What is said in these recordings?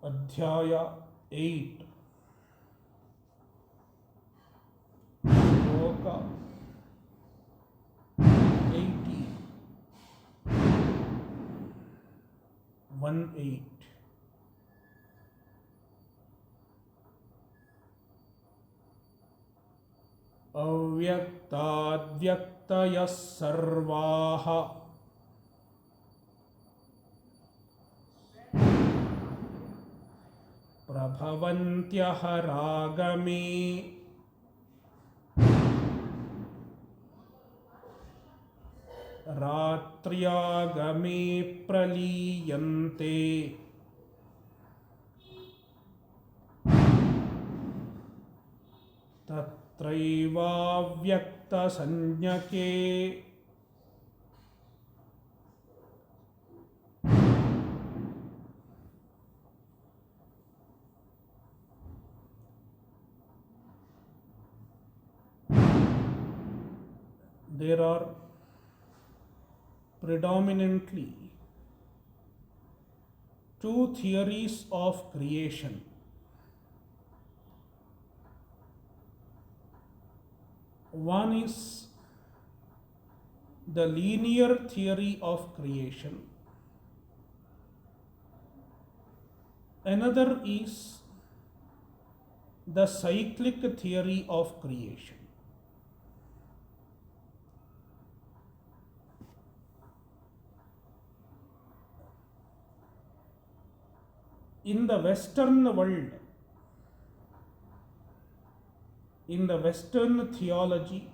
Adhyaya 8, Shloka 18, 1-8. Avyaktadyaktayaः sarvaha prabhavantyah ragame ratriyagame praliyante tatraivavyaktasanjake there are predominantly two theories of creation. One is the linear theory of creation. Another is the cyclic theory of creation. In the Western world, in the Western theology,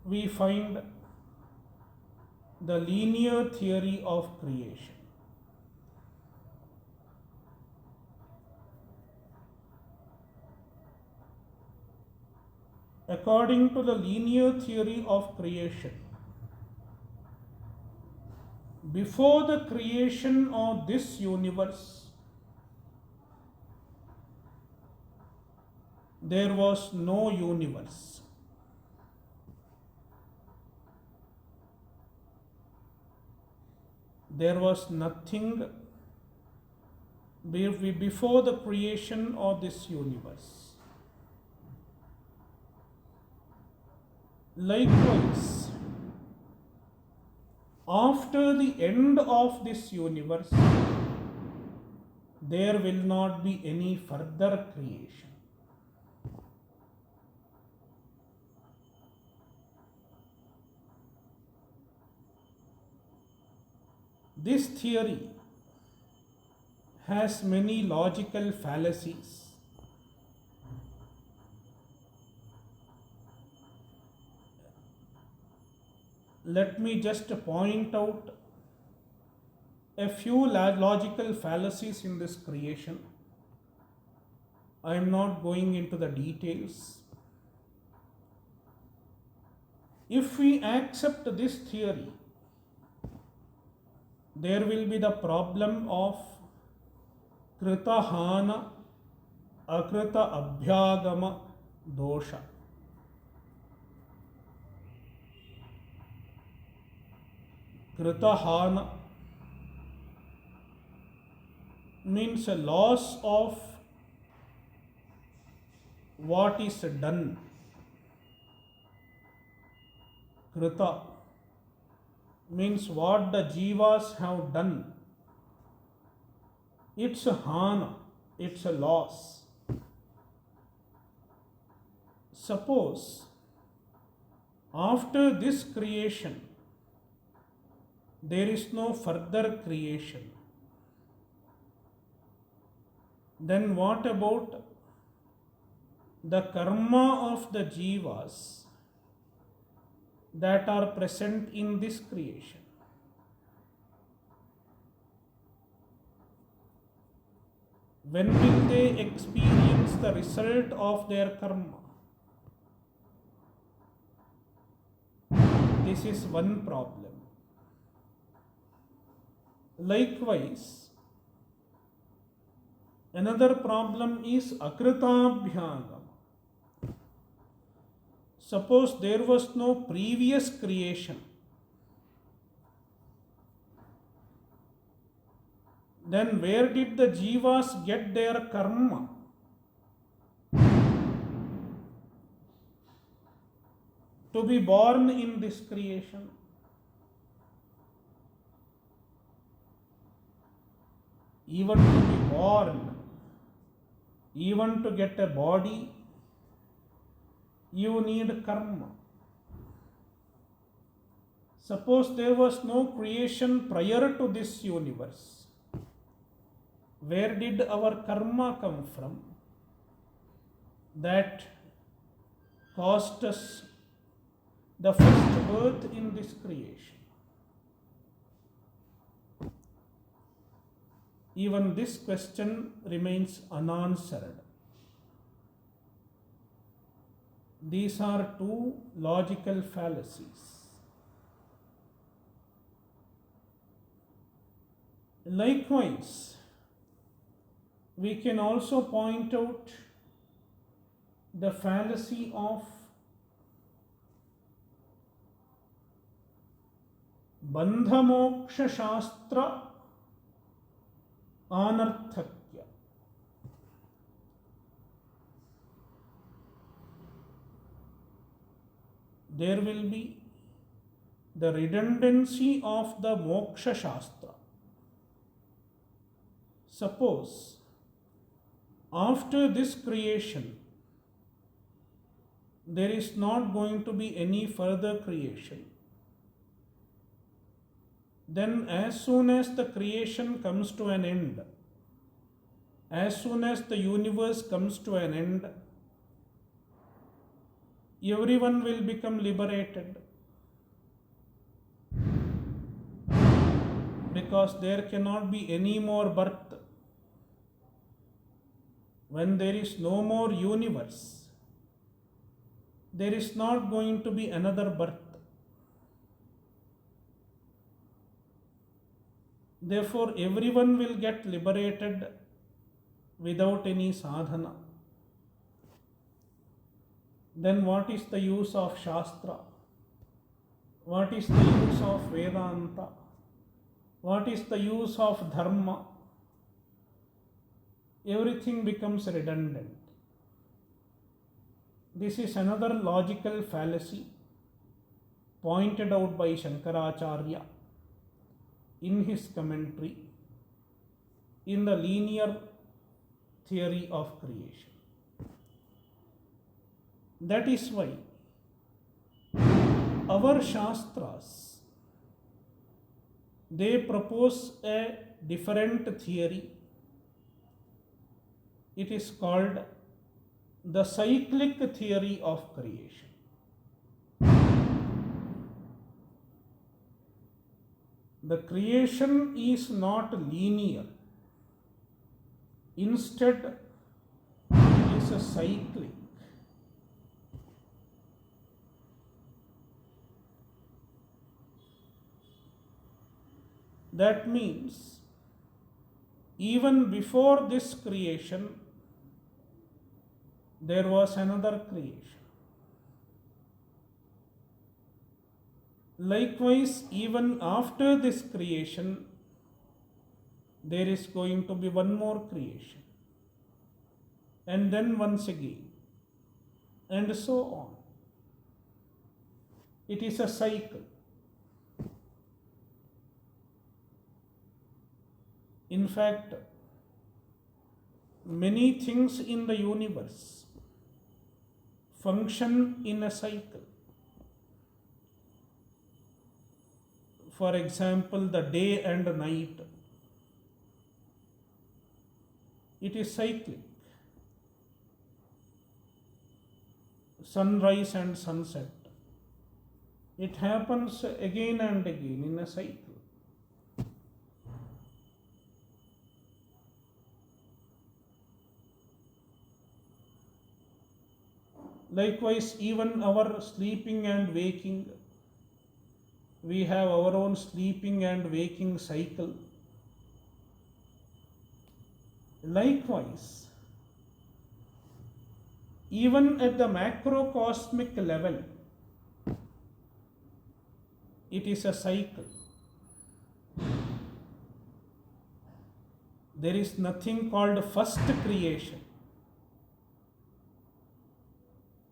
we find the linear theory of creation. According to the linear theory of creation, before the creation of this universe, there was no universe. There was nothing before the creation of this universe. Likewise, after the end of this universe, there will not be any further creation. This theory has many logical fallacies. Let me just point out a few logical fallacies in this creation. I am not going into the details. If we accept this theory, there will be the problem of krita hana akrita abhyagama dosha. Krita hana means a loss of what is done. Krita means what the jivas have done. It's a hana, it's a loss. Suppose after this creation, there is no further creation. Then what about the karma of the jivas that are present in this creation? When will they experience the result of their karma? This is one problem. Likewise, another problem is akritabhyagam. Suppose there was no previous creation. then where did the jivas get their karma? To be born in this creation. Even to be born, even to get a body, you need karma. Suppose there was no creation prior to this universe. Where did our karma come from? That caused us the first birth in this creation. Even this question remains unanswered. These are two logical fallacies. Likewise, we can also point out the fallacy of Bandha Moksha Shastra Anarthakya. There will be the redundancy of the Moksha Shastra. Suppose after this creation there is not going to be any further creation, then as soon as the creation comes to an end, as soon as the universe comes to an end, everyone will become liberated, because there cannot be any more birth. When there is no more universe, there is not going to be another birth. Therefore, everyone will get liberated without any sadhana. Then what is the use of Shastra? What is the use of Vedanta? What is the use of Dharma? Everything becomes redundant. This is another logical fallacy pointed out by Shankaracharya in his commentary in the linear theory of creation. That is why our Shastras, they propose a different theory. It is called the cyclic theory of creation. The creation is not linear. Instead, it is a cyclic. That means, even before this creation, there was another creation. Likewise, even after this creation, there is going to be one more creation, and then once again, and so on. It is a cycle. In fact, many things in the universe function in a cycle. For example, the day and night, it is cyclic. Sunrise and sunset, it happens again and again in a cycle. Likewise, even our sleeping and waking, we have our own sleeping and waking cycle. Likewise, even at the macrocosmic level, it is a cycle. There is nothing called first creation,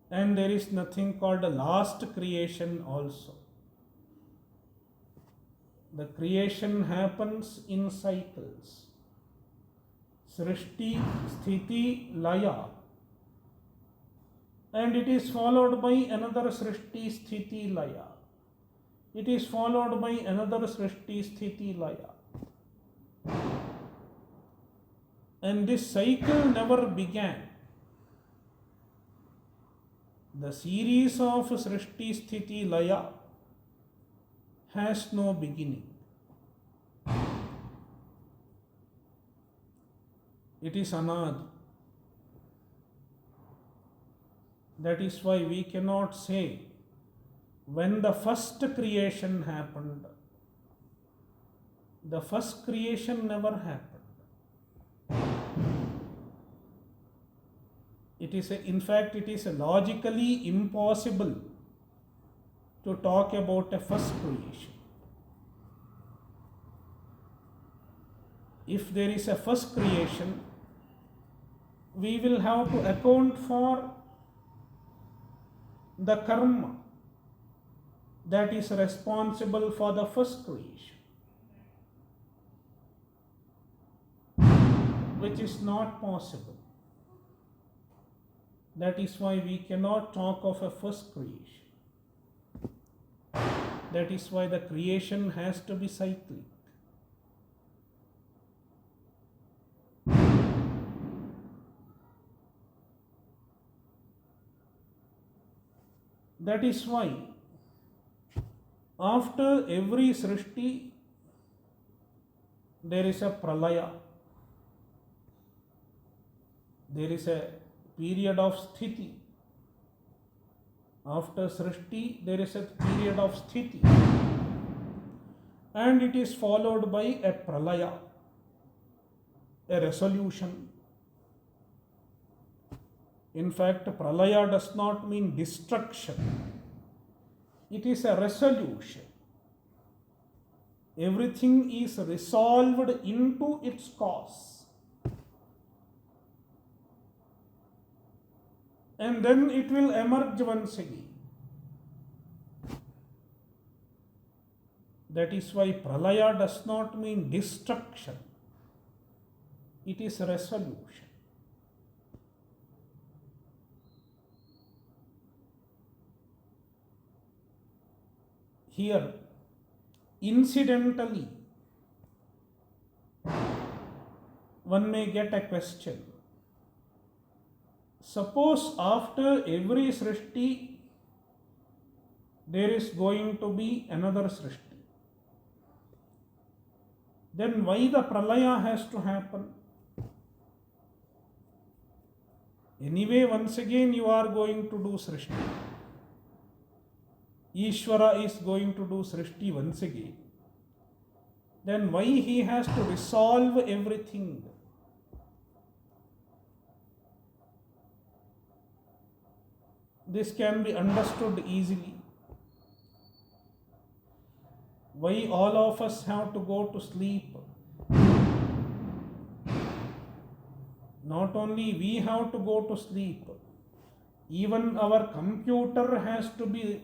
and there is nothing called last creation also. The creation happens in cycles. Srishti, Sthiti, Laya. And it is followed by another Srishti, Sthiti, Laya. It is followed by another Srishti, Sthiti, Laya. And this cycle never began. The series of Srishti, Sthiti, Laya has no beginning. It is Anadi. That is why we cannot say when the first creation happened. The first creation never happened. In fact, it is logically impossible to talk about a first creation. If there is a first creation, we will have to account for the karma that is responsible for the first creation, which is not possible. That is why we cannot talk of a first creation. That is why the creation has to be cyclic. That is why after every Srishti there is a Pralaya. There is a period of Sthiti. After Srishti there is a period of Sthiti. And it is followed by a Pralaya, a resolution. In fact, Pralaya does not mean destruction. It is a resolution. Everything is resolved into its cause. And then it will emerge once again. That is why Pralaya does not mean destruction. It is resolution. Here, incidentally, one may get a question. Suppose after every Srishti, there is going to be another Srishti. Then why the Pralaya has to happen? Anyway, once again you are going to do Srishti. Ishvara is going to do Srishti once again. Then why he has to resolve everything? This can be understood easily. Why all of us have to go to sleep? Not only we have to go to sleep, even our computer has to be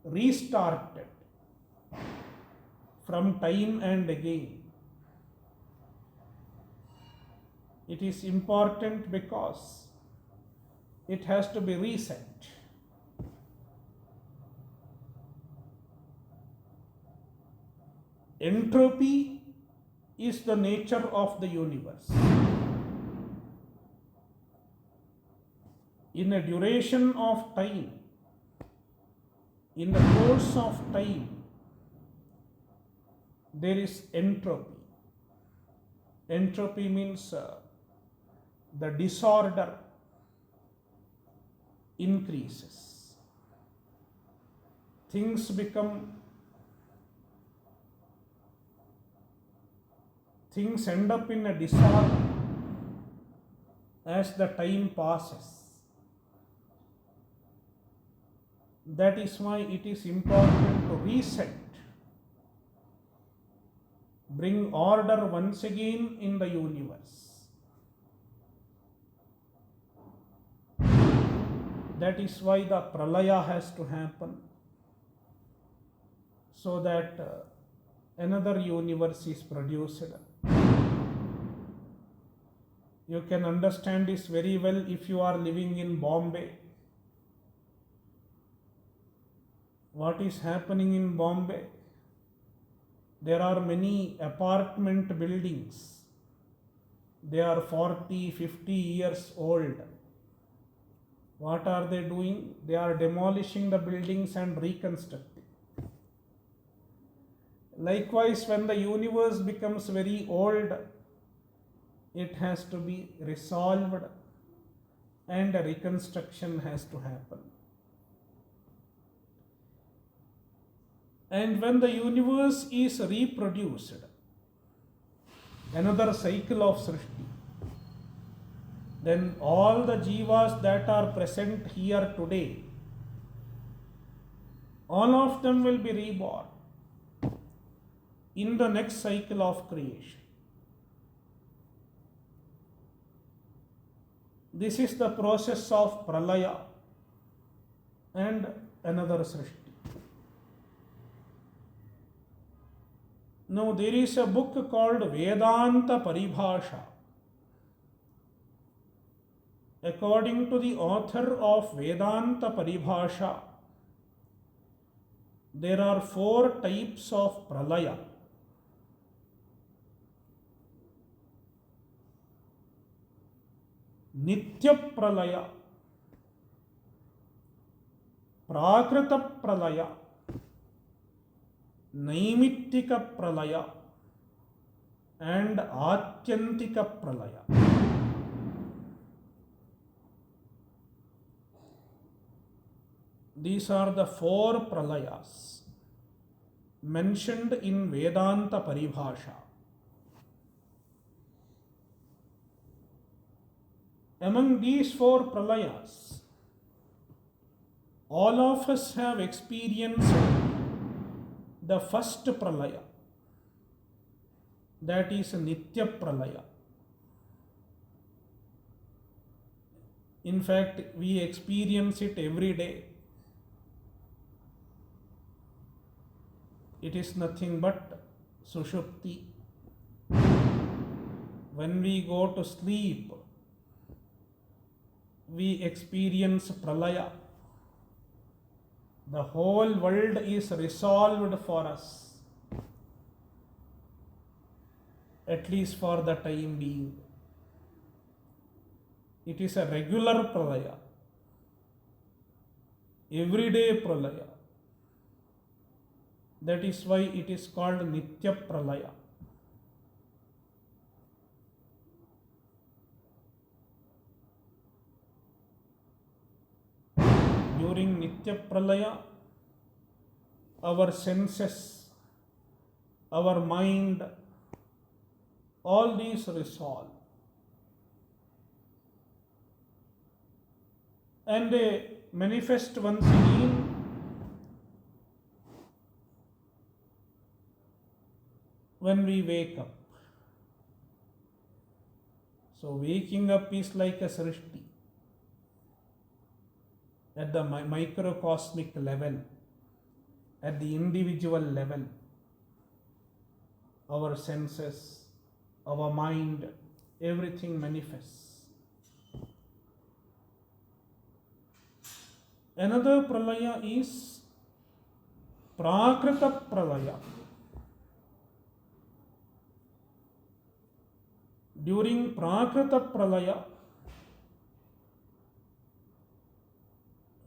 restarted from time and again. It is important because it has to be reset. Entropy is the nature of the universe. In a duration of time, in the course of time, there is entropy. Entropy means the disorder increases. Things end up in a disorder as the time passes. That is why it is important to reset bring order once again in the universe. That is why the pralaya has to happen, so that another universe is produced. You can understand this very well if you are living in Bombay. What is happening in Bombay? There are many apartment buildings. They are 40, 50 years old. What are they doing? They are demolishing the buildings and reconstructing. Likewise, when the universe becomes very old, it has to be resolved and a reconstruction has to happen. And when the universe is reproduced, another cycle of Srishti, then all the jivas that are present here today, all of them will be reborn in the next cycle of creation. This is the process of pralaya and another Srishti. Now there is a book called Vedanta Paribhasha. According to the author of Vedanta Paribhasha, there are 4 types of pralaya. Nitya pralaya, Prakrita pralaya, Naimittika pralaya, and Atyantika pralaya. These are the 4 pralayas mentioned in Vedanta Paribhasha. Among these 4 pralayas, all of us have experienced the first pralaya, that is Nitya pralaya. In fact, we experience it every day. It is nothing but Sushupti. When we go to sleep, we experience pralaya. The whole world is resolved for us, at least for the time being. It is a regular pralaya, everyday pralaya. That is why it is called Nitya pralaya. During Nitya pralaya, our senses, our mind, all these resolve. And they manifest once again when we wake up. So waking up is like a Srishti at the microcosmic level, at the individual level. Our senses, our mind, everything manifests. Another pralaya is Prakrita pralaya. During Prakrita pralaya,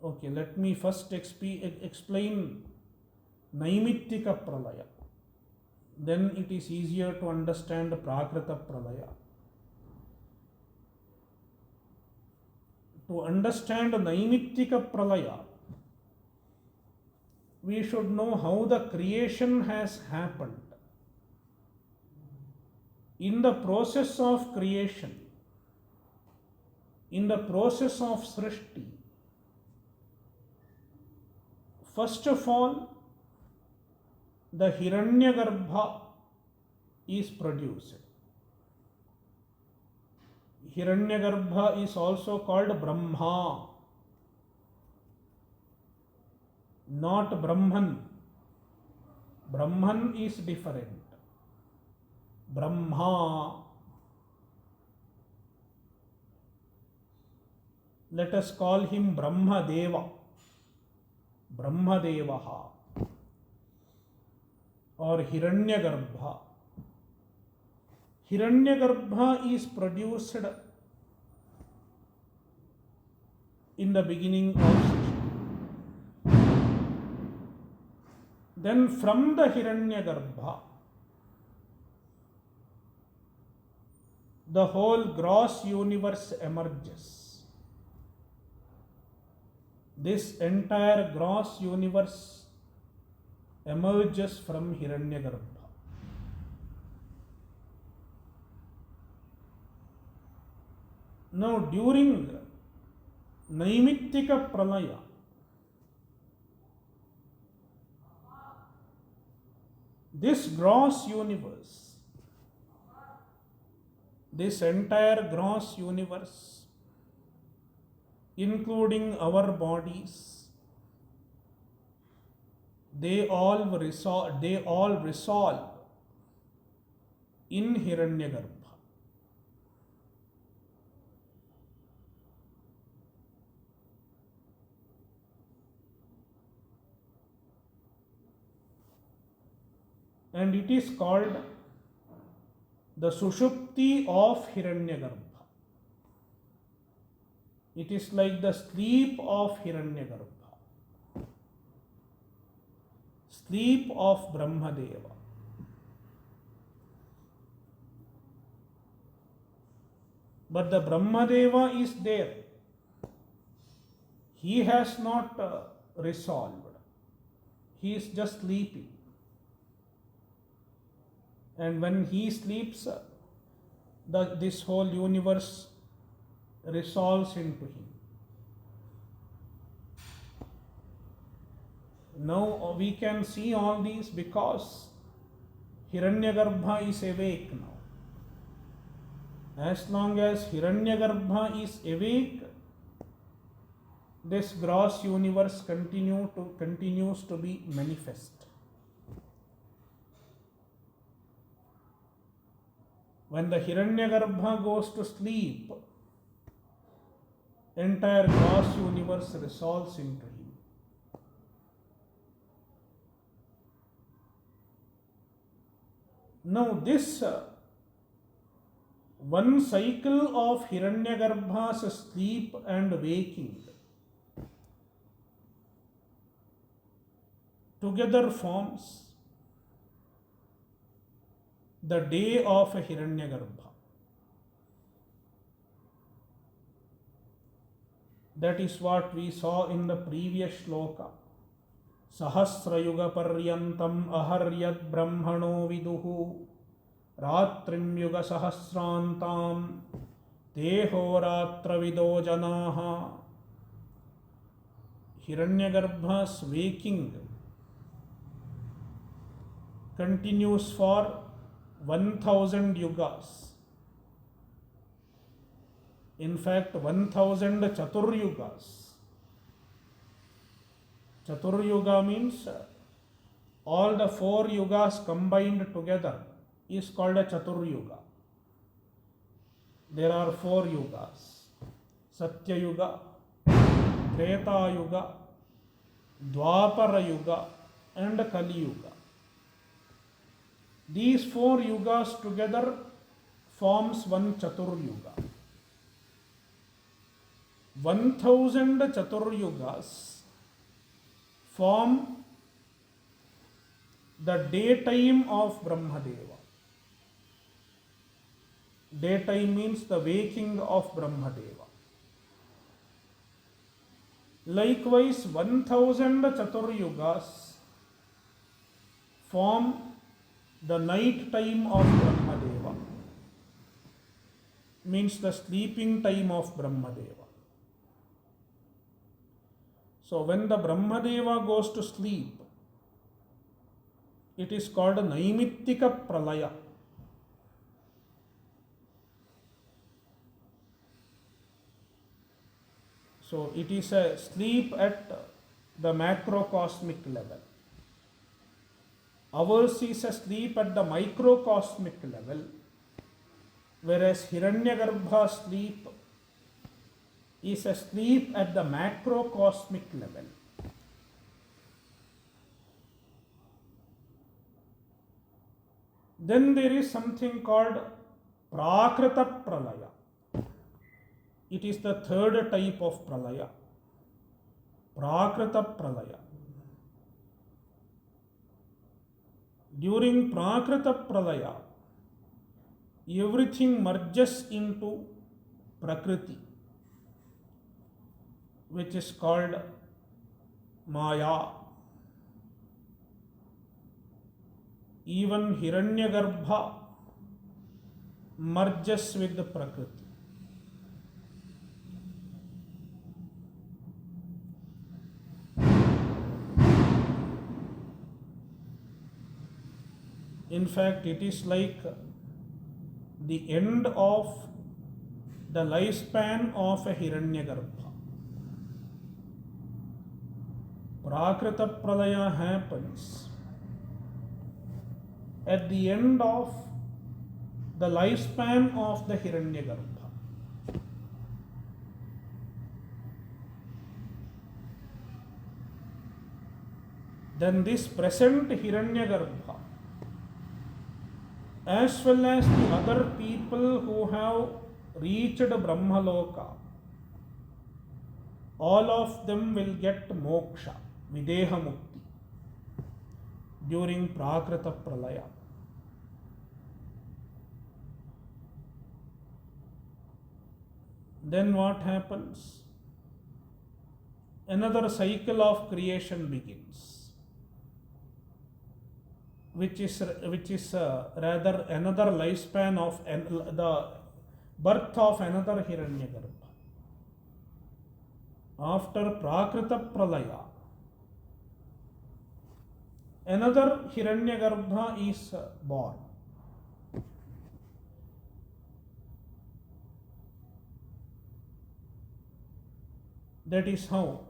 okay, let me first explain Naimittika pralaya. Then it is easier to understand Prakrita pralaya. To understand Naimittika pralaya, we should know how the creation has happened. In the process of creation, in the process of Srishti, first of all, the Hiranyagarbha is produced. Hiranyagarbha is also called Brahma, not Brahman. Brahman is different. Brahma. Let us call him Brahmadeva. Brahmadevaha or Hiranyagarbha. Hiranyagarbha is produced in the beginning of Srishti. Then from the Hiranyagarbha, the whole gross universe emerges. This entire gross universe emerges from Hiranyagarbha. Now, during Naimittika Pralaya, this gross universe, this entire gross universe, including our bodies, they all resolve in Hiranyagarbha. And it is called the Sushupti of Hiranyagarbha. It is like the sleep of Hiranyagarbha, sleep of Brahmadeva. But the Brahmadeva is there. He has not resolved. He is just sleeping. And when he sleeps, this whole universe resolves into him. Now we can see all these because Hiranyagarbha is awake now. As long as Hiranyagarbha is awake, this gross universe continues to be manifest. When the Hiranyagarbha goes to sleep, entire gross universe resolves into him. Now this one cycle of Hiranyagarbha's sleep and waking together forms the day of Hiranyagarbha. That is what we saw in the previous shloka. Sahasrayuga paryantam aharyad brahmano viduhu ratrim yuga sahasrantam teho ratra vido janaha. Hiranyagarbha's waking continues for 1000 yugas. In fact, 1000 Chaturyugas. Chaturyuga means all the 4 yugas combined together is called a Chaturyuga. There are 4 yugas: Satya Yuga, Treta Yuga, Dwapara Yuga, and Kali Yuga. These 4 yugas together forms one Chaturyuga. 1000 Chaturyugas form the daytime of Brahmadeva. Daytime means the waking of Brahmadeva. Likewise, 1000 Chaturyugas form the night time of Brahmadeva, means the sleeping time of Brahmadeva. So when the Brahmadeva goes to sleep, it is called Naimittika Pralaya. So it is a sleep at the macrocosmic level. Ours is a sleep at the microcosmic level, whereas Hiranyagarbha's sleep is a sleep at the macrocosmic level. Then there is something called Prakrita Pralaya. It is the third type of Pralaya. Prakrita Pralaya. During Prakrita Pralaya, everything merges into Prakriti, which is called Maya. Even Hiranyagarbha merges with the Prakriti. In fact, it is like the end of the lifespan of a Hiranyagarbha. Prakrita Pralaya happens at the end of the lifespan of the Hiranyagarbha. Then this present Hiranyagarbha, as well as the other people who have reached Brahmaloka, all of them will get moksha, Videha Mukti, during Prakrita Pralaya. Then what happens? Another cycle of creation begins, which is rather another lifespan of the birth of another Hiranyagarbha. After Prakrita Pralaya, another Hiranyagarbha is born. That is how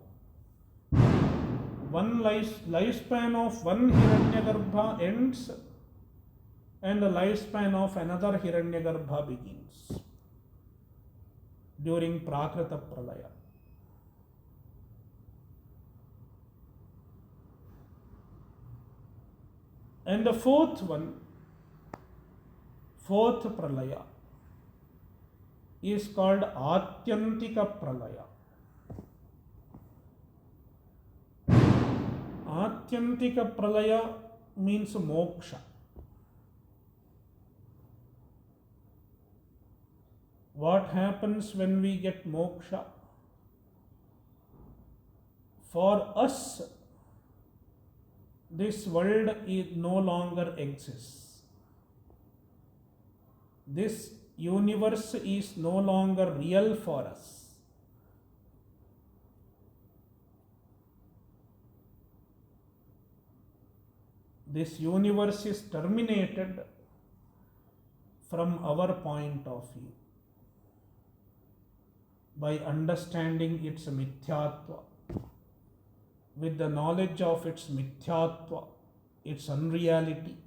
one lifespan of one Hiranyagarbha ends and the lifespan of another Hiranyagarbha begins during Prakrita Pralaya. And the fourth Pralaya, is called Atyantika Pralaya. Atyantika Pralaya means moksha. What happens when we get moksha? For us, this world no longer exists. This universe is no longer real for us. This universe is terminated from our point of view by understanding its mithyatva. With the knowledge of its mithyatva, its unreality,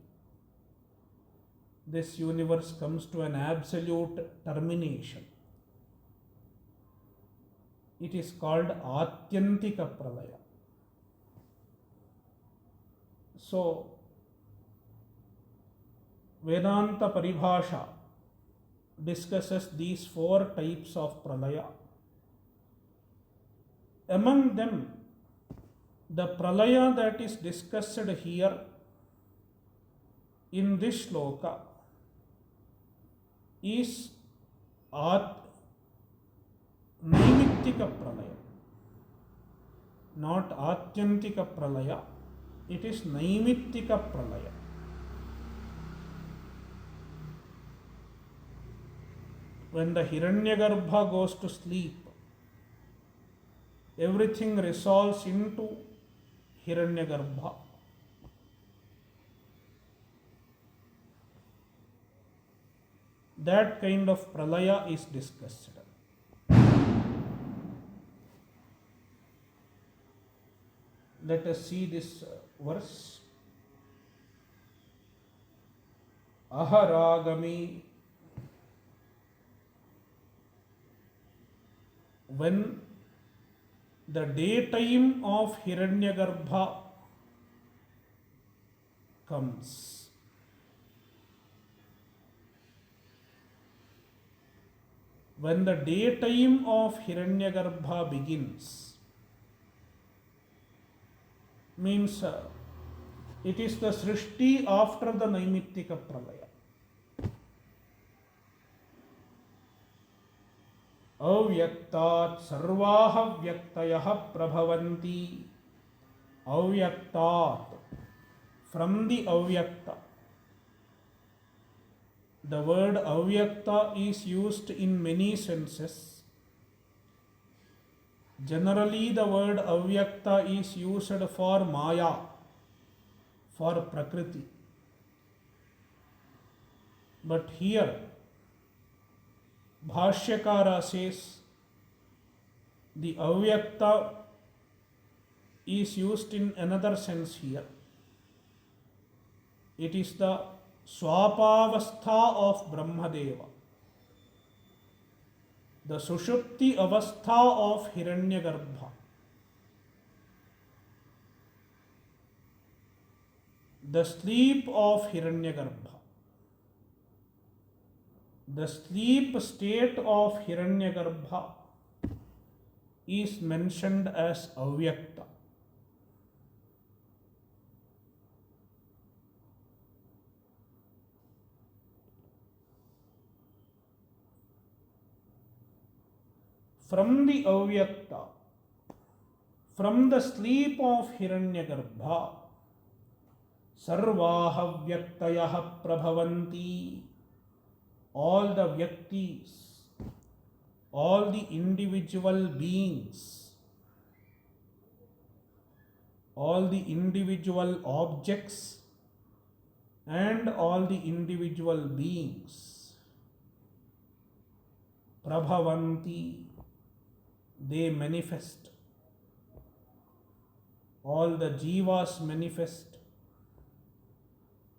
this universe comes to an absolute termination. It is called Atyantika Pralaya. So, Vedanta Paribhasha discusses these four types of Pralaya. Among them, the Pralaya that is discussed here in this shloka is Naimittika Pralaya, not Atyantika Pralaya. It is Naimittika Pralaya. When the Hiranyagarbha goes to sleep, everything resolves into Hiranyagarbha. That kind of Pralaya is discussed. Let us see this verse. Aharagami. When the daytime of Hiranyagarbha comes, when the daytime of Hiranyagarbha begins, means it is the Srishti after the Naimittika Pralaya. Avyaktat sarvaha vyaktayaha prabhavanti. Avyaktat, from the avyakta. The word avyakta is used in many senses. Generally, the word avyakta is used for Maya, for Prakriti. But here, Bhashyakara says the avyakta is used in another sense here. It is the Swapavastha of Brahmadeva, the Sushupti Avastha of Hiranyagarbha. The sleep of Hiranyagarbha. The sleep state of Hiranyagarbha is mentioned as avyakta. From the avyakta, from the sleep of Hiranyagarbha, sarvaha vyaktayaha prabhavanti. All the vyaktis, all the individual beings, all the individual objects, and all the individual beings, prabhavanti, they manifest. All the jivas manifest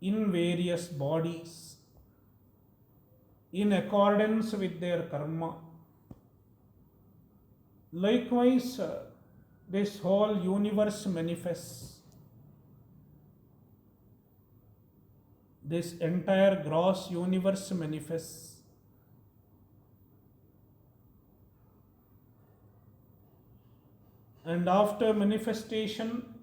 in various bodies, in accordance with their karma. Likewise, this whole universe manifests. This entire gross universe manifests. And after manifestation,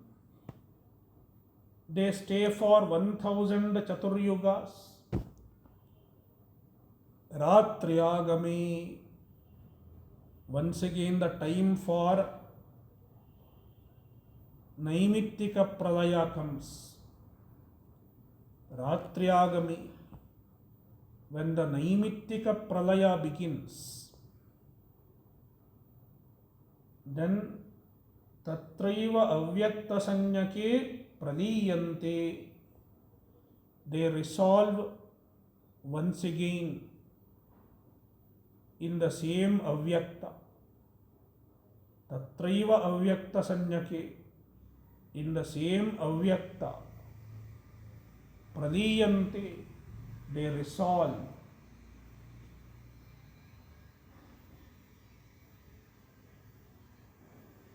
they stay for 1000 Chaturyugas. Ratriyagami, once again the time for Naimittika Pralaya comes. Ratriyagami, when the Naimittika Pralaya begins, then Tatraiva Avyakta Sanyake Praliyante, they resolve once again in the same avyakta. Tatraiva avyakta sanyake, in the same avyakta. Praliyante, they resolve.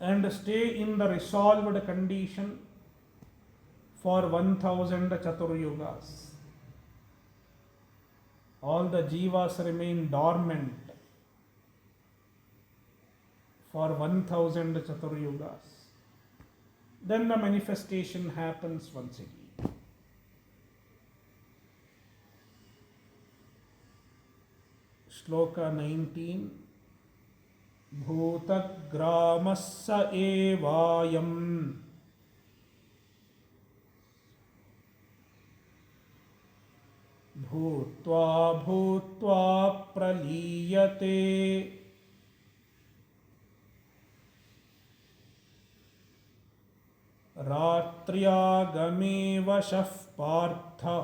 And stay in the resolved condition for 1000 Chaturyugas. All the jivas remain dormant for 1000 Chaturyugas. Then the manifestation happens once again. Shloka 19. Bhutagramassa evayam bhutva bhutva praliyate ratriyagame vashah partha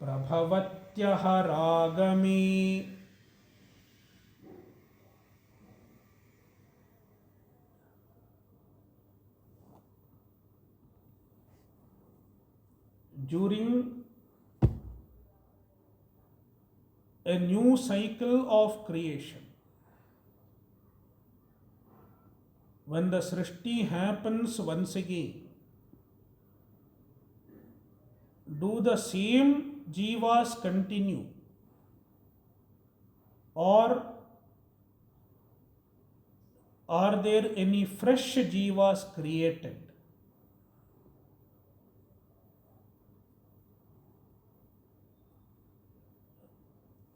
prabhavatyaha ragami. during a new cycle of creation. When the Srishti happens once again, do the same jivas continue, or are there any fresh jivas created?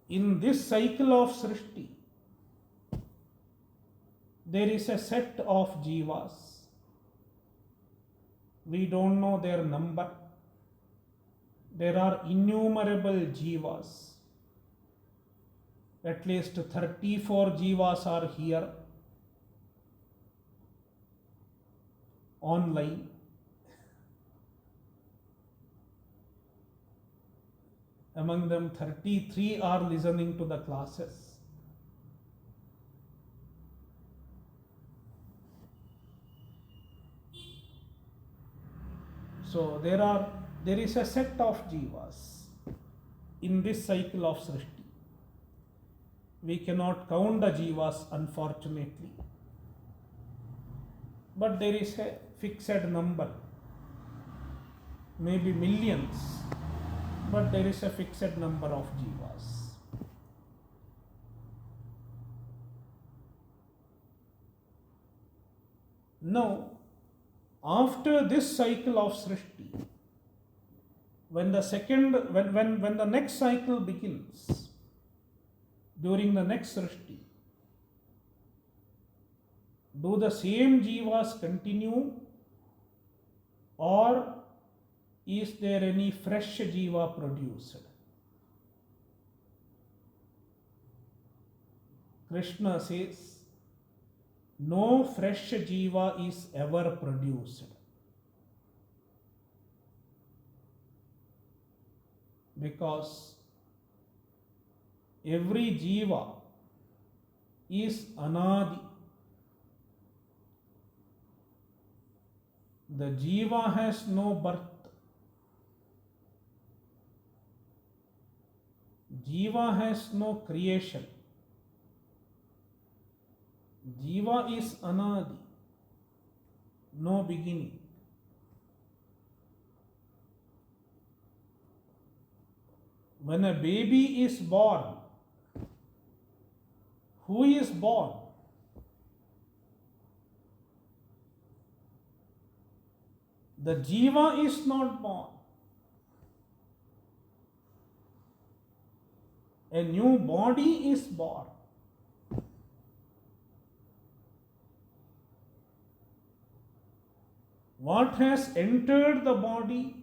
In this cycle of Srishti, there is a set of jivas. We don't know their number. There are innumerable jivas. At least 34 jivas are here online. Among them, 33 are listening to the classes. So there is a set of jivas in this cycle of Srishti. We cannot count the jivas, unfortunately, but there is a fixed number, maybe millions, but there is a fixed number of jivas. Now, after this cycle of Srishti, when the next cycle begins, during the next Srishti, do the same jivas continue, or is there any fresh jiva produced? Krishna says, no fresh jiva is ever produced. Because every jiva is anadi. The jiva has no birth. Jiva has no creation. Jiva is anadi, no beginning. When a baby is born, who is born? The jiva is not born. A new body is born. What has entered the body?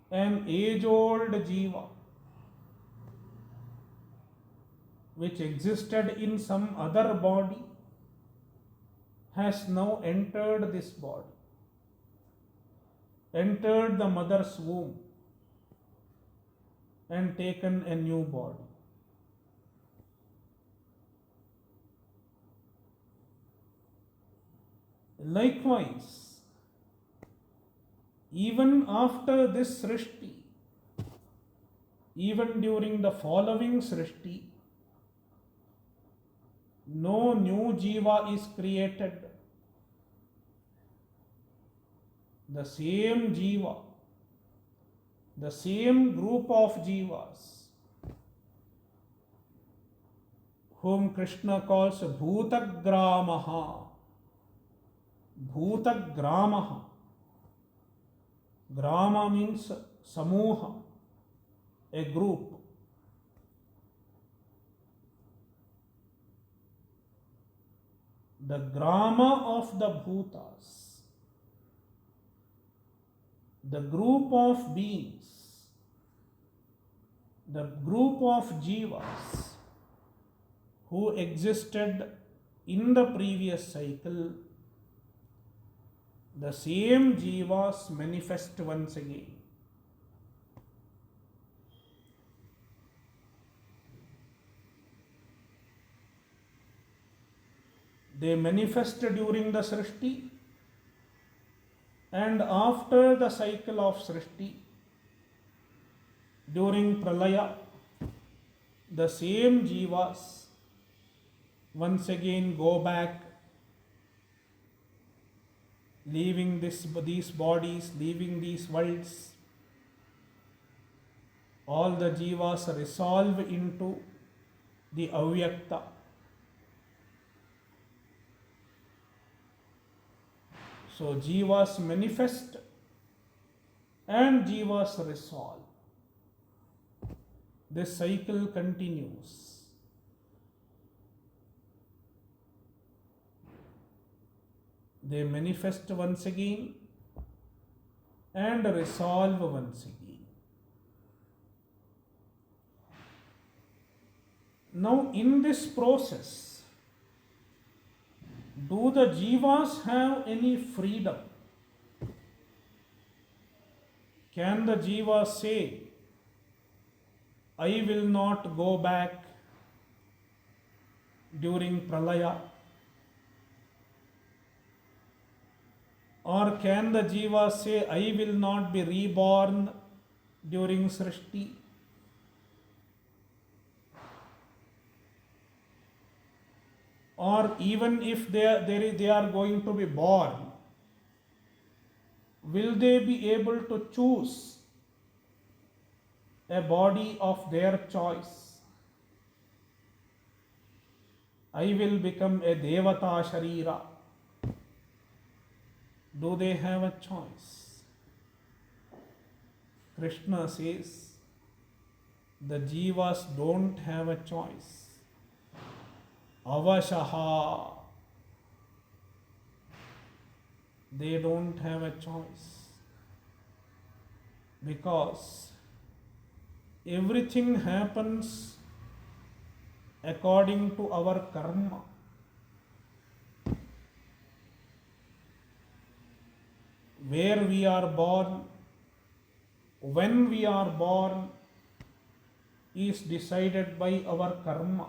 An age-old jiva, which existed in some other body, has now entered this body, entered the mother's womb, and taken a new body. Likewise, even after this Srishti, even during the following Srishti, no new jiva is created. The same jiva, the same group of jivas, whom Krishna calls Bhutagramaha. Bhutagramaha. Grama means samuha, a group. The grama of the bhutas, the group of beings, the group of jivas who existed in the previous cycle, the same jivas manifest once again. They manifest during the Srishti, And after the cycle of Srishti, during Pralaya, the same jivas once again go back, leaving these bodies, leaving these worlds. All the jivas resolve into the avyakta. So jivas manifest and jivas resolve. This cycle continues. They manifest once again and resolve once again. Now, in this process, do the jivas have any freedom? Can the jiva say, I will not go back during Pralaya? Or can the jiva say, I will not be reborn during Srishti? Or even if they are going to be born, will they be able to choose a body of their choice? I will become a Devata Sharira. Do they have a choice? Krishna says the jivas don't have a choice. Avashaha. They don't have a choice. Because everything happens according to our karma. Where we are born, when we are born, is decided by our karma.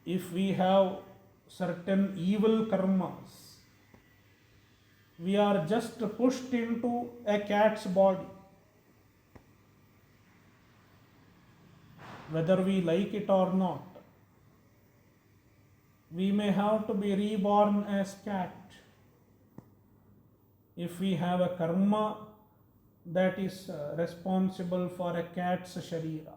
If we have certain evil karmas, we are just pushed into a cat's body. Whether we like it or not, we may have to be reborn as cat. If we have a karma that is responsible for a cat's sharira.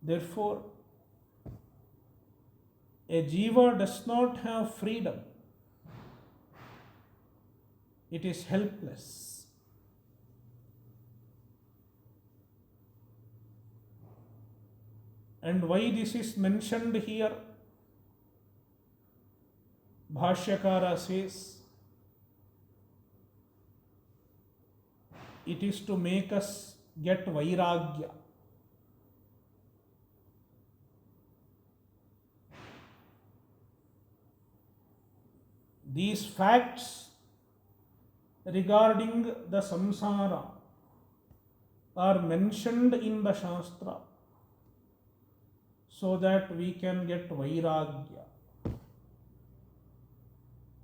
Therefore, a jiva does not have freedom. It is helpless. And why this is mentioned here? Bhashyakara says, it is to make us get vairagya. These facts regarding the samsara are mentioned in the Shastra so that we can get vairagya.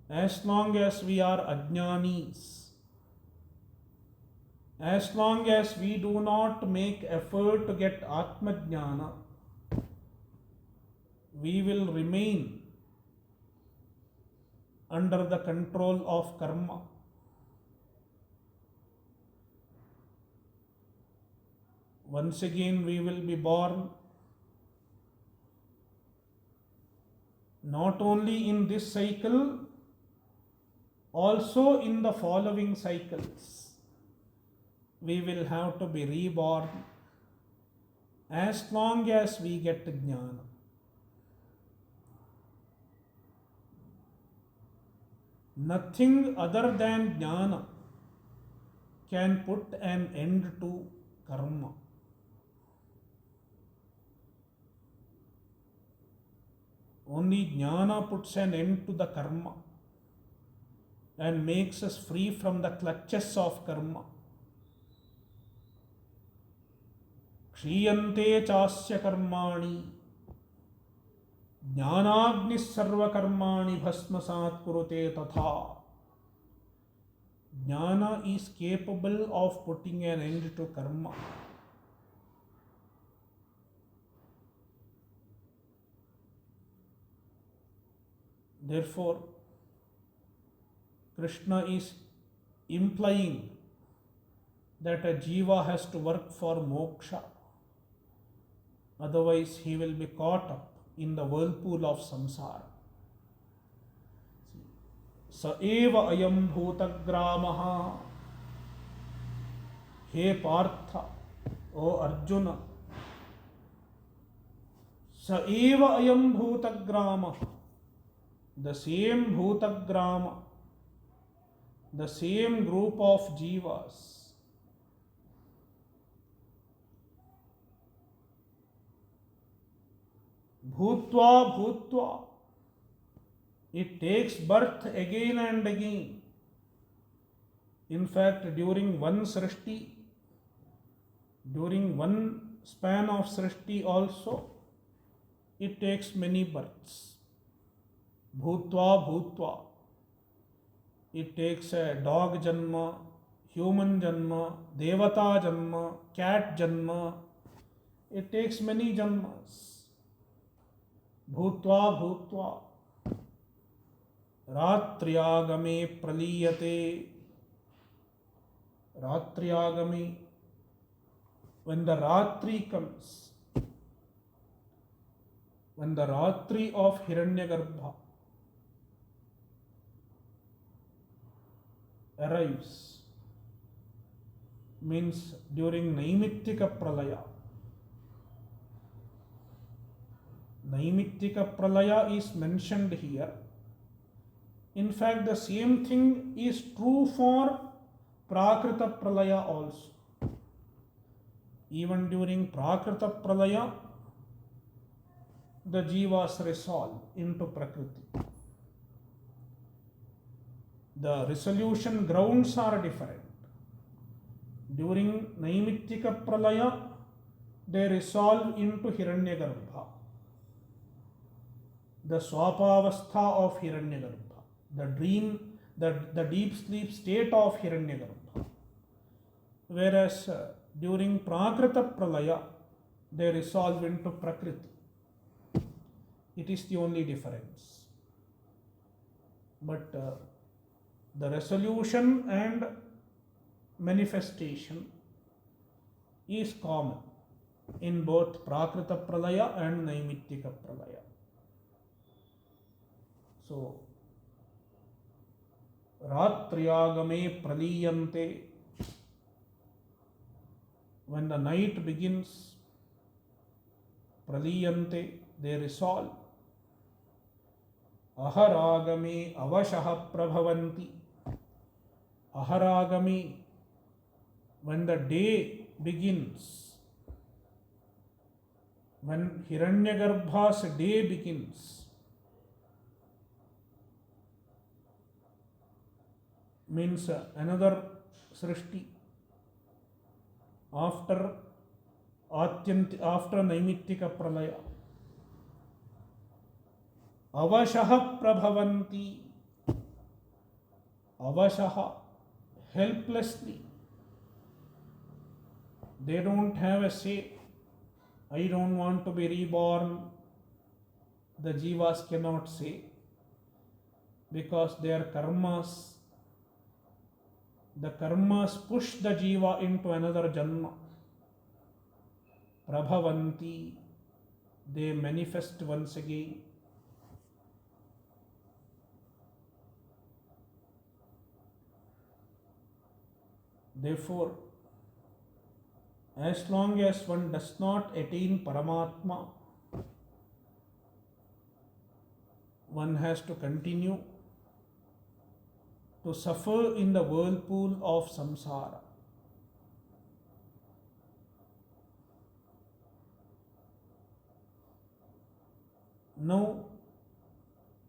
As long as we are ajnanis, as long as we do not make effort to get atmajnana, we will remain under the control of karma. Once again we will be born, not only in this cycle, also in the following cycles. We will have to be reborn as long as we get jnana. Nothing other than jnana can put an end to karma. Only jnana puts an end to the karma and makes us free from the clutches of karma. क्षीयन्ते चास्य कर्माणि ज्ञानाग्निः सर्वकर्माणि भस्मसात् कुरुते तथा. Jnana is capable of putting an end to karma. Therefore, Krishna is implying that a jiva has to work for moksha. Otherwise, he will be caught up in the whirlpool of samsara. Sa eva ayam bhutagramaha. He Prtha, O Arjuna. Sa eva ayam bhutagramaha. The same bhutagrama, the same group of jivas, bhutva bhutva, it takes birth again and again. In fact, during one srishti, during one span of srishti also, it takes many births. Bhutva bhutva. It takes a dog janma, human janma, devata janma, cat janma. It takes many janmas. Bhutva bhutva. Ratriyagame praliyate. Ratriyagame. When the Ratri comes, when the Ratri of Hiranyagarbha arrives, means during Naimittika Pralaya. Naimittika Pralaya is mentioned here. In fact, the same thing is true for Prakrita Pralaya also. Even during Prakrita Pralaya, the jivas resolve into Prakriti. The resolution grounds are different. During Naimittika Pralaya, they resolve into Hiranyagarbha, the Swapavastha of Hiranyagarbha, the dream, the deep sleep state of Hiranyagarbha. Whereas during Prakrita Pralaya, they resolve into Prakriti. It is the only difference. But the resolution and manifestation is common in both Prakrita Pralaya and Naimittika Pralaya. So, Ratriyagame praliyante. When the night begins, praliyante, they resolve. Aharagame avashaha prabhavanti. Aharagami, when the day begins, when Hiranyagarbha's day begins, means another srishti after Naimittika Pralaya. Avashaha prabhavanti. Avashaha, helplessly. They don't have a say. I don't want to be reborn. The jivas cannot say, because their karmas, the karmas push the jiva into another janma. Prabhavanti, they manifest once again. Therefore, as long as one does not attain Paramatma, one has to continue to suffer in the whirlpool of samsara. Now,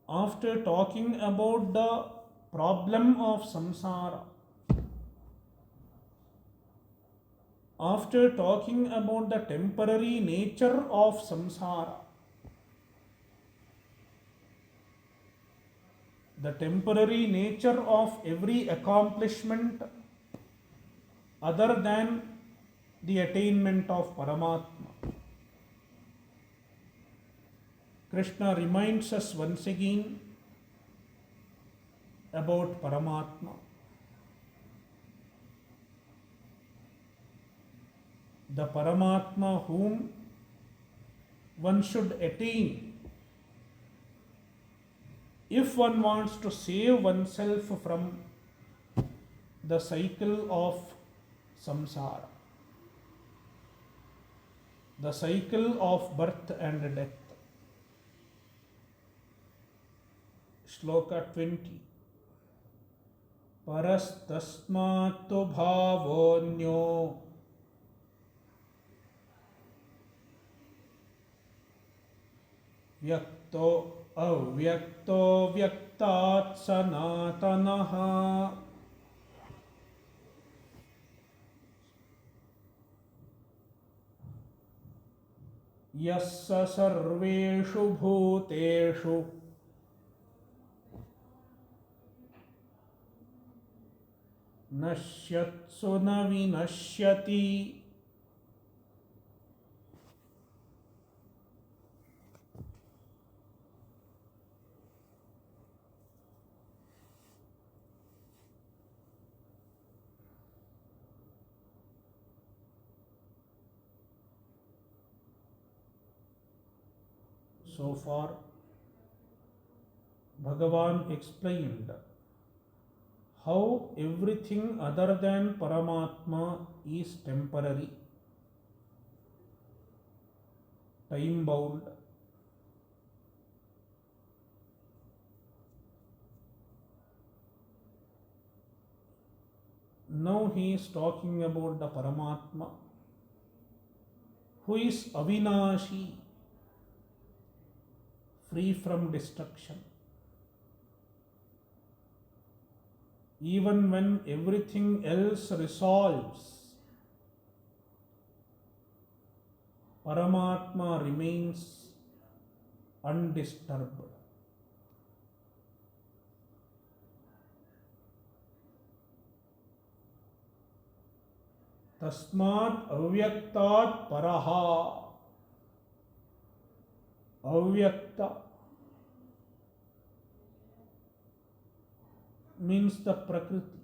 after talking about the problem of samsara, After talking about the temporary nature of samsara, the temporary nature of every accomplishment other than the attainment of Paramatma, Krishna reminds us once again about Paramatma. The Paramatma whom one should attain if one wants to save oneself from the cycle of samsara, the cycle of birth and death. Shloka 20. Parastasmattu bhavonyo vyakto avyakto vyaktat sanatanaha yassa sarveshu bhuteshu nashyatsu na vinashyati. So far, Bhagavan explained how everything other than Paramatma is temporary, time bound. Now he is talking about the Paramatma who is Avinashi, free from destruction. Even when everything else resolves, Paramatma remains undisturbed. Tasmat avyaktat paraha. Avyakta means the Prakriti,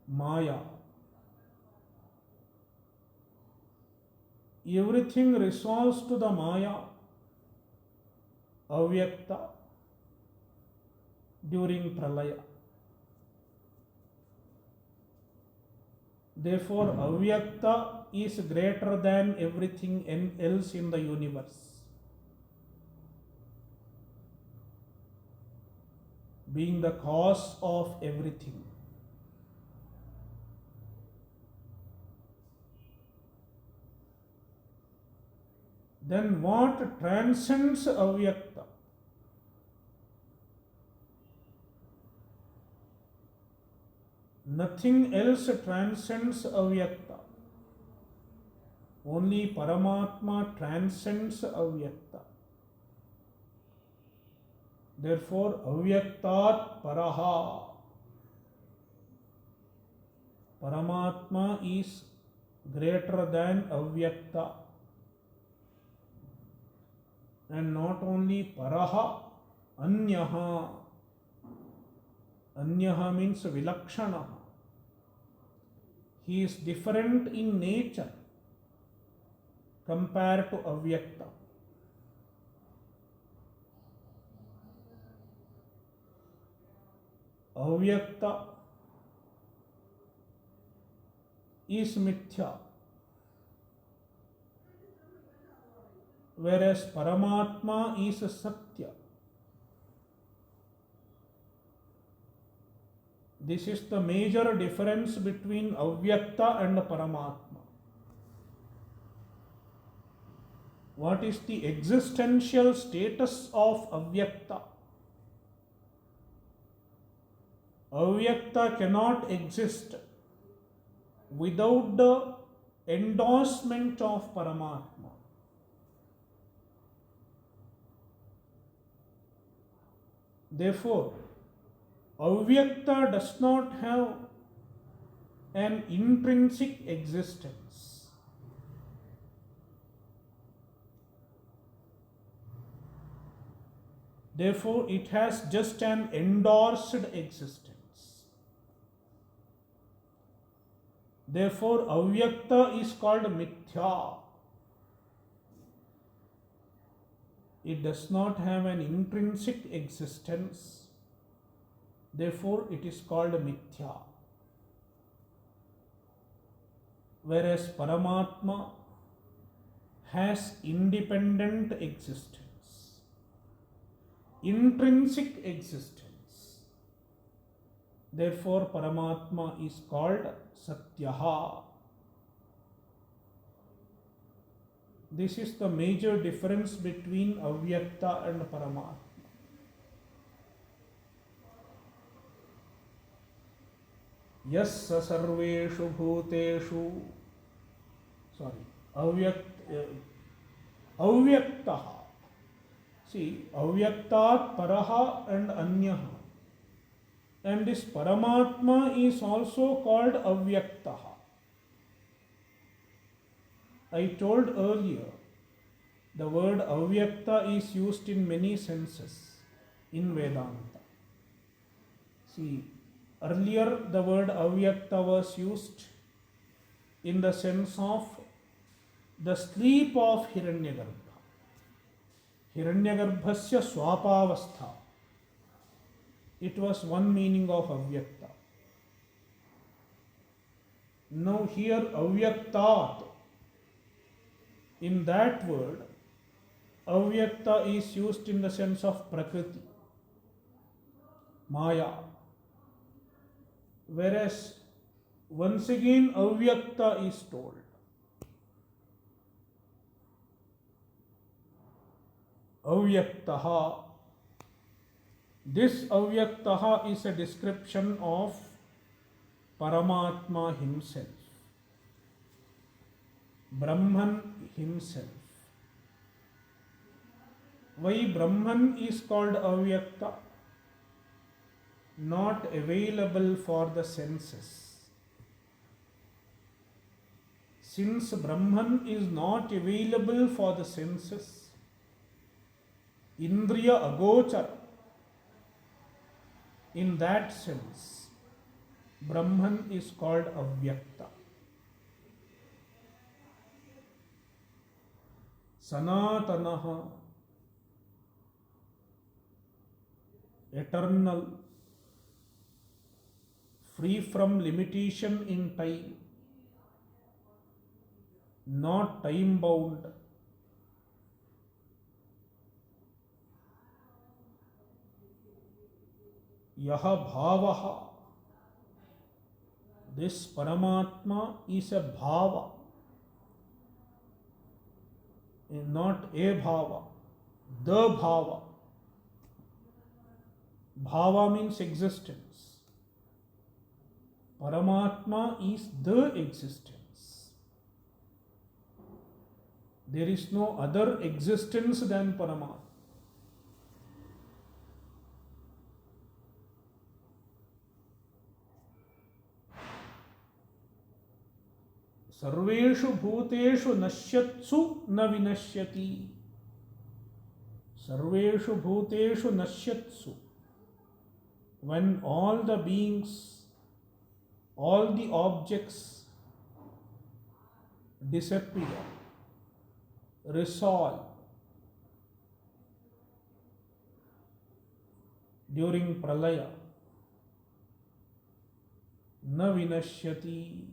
Maya. Everything resolves to the Maya, Avyakta, during Pralaya. Therefore, Avyakta is greater than everything else in the universe, being the cause of everything. Then what transcends Avyakta? Nothing else transcends Avyakta. Only Paramatma transcends Avyakta. Therefore, Avyaktat Paraha. Paramatma is greater than Avyakta. And not only Paraha, Anyaha. Anyaha means Vilakshana. He is different in nature compared to Avyakta. Avyakta is mithya, whereas Paramatma is Satya. This is the major difference between Avyakta and Paramatma. What is the existential status of Avyakta? Avyakta cannot exist without the endorsement of Paramatma. Therefore, Avyakta does not have an intrinsic existence. Therefore, it has just an endorsed existence. Therefore, Avyakta is called Mithya. It does not have an intrinsic existence. Therefore, it is called Mithya. Whereas Paramatma has independent existence, intrinsic existence. Therefore, Paramatma is called Satyaha. This is the major difference between Avyakta and Paramatma. Yassa sarveshu bhuteshu, avyaktaha. See, avyaktat paraha and anyaha. And this Paramatma is also called avyaktaha. I told earlier, the word avyakta is used in many senses in Vedanta. See, earlier the word avyakta was used in the sense of the sleep of Hiranyagarbha. Hiranyagarbhasya swapavastha. It was one meaning of avyakta. Now here avyaktat, in that word, avyakta is used in the sense of prakriti, maya. Whereas once again avyakta is told. Avyaktaha. This avyaktaha is a description of Paramatma himself, Brahman himself. Why Brahman is called avyakta? Not available for the senses. Since Brahman is not available for the senses, Indriya agochar, in that sense, Brahman is called avyakta. Sanatanaha, eternal, free from limitation in time, not time bound. Yaha bhavaha. This Paramatma is a bhava, not a bhava, the bhava. Bhava means existence. Paramatma is the existence. There is no other existence than Paramatma. Sarveshu bhuteshu nashyatsu na vinashyati. Sarveshu bhuteshu nashyatsu. When all the beings, all the objects disappear, resolve during pralaya, na vinashyati.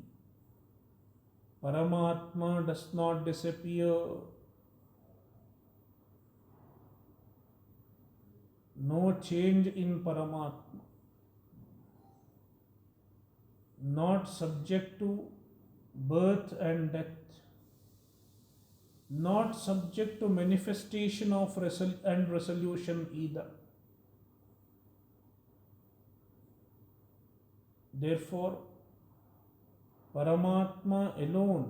Paramatma does not disappear. No change in Paramatma. Not subject to birth and death. Not subject to manifestation of and resolution either. Therefore, Paramatma alone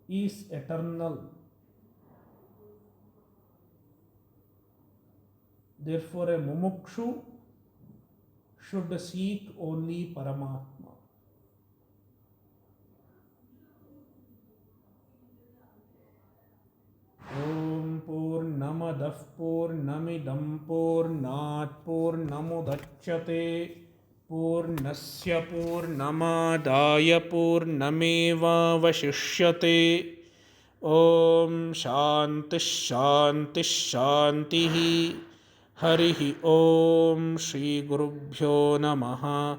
is eternal. Therefore, a mumukshu should seek only Paramatma. Om Purnamadah Purnamidam Purnat Purnamudachyate Purnasya Purnamadaya Purnameva Vashishyate. Om Shanti Shanti Shanti. Harihi Om Shri Gurubhyo Namaha.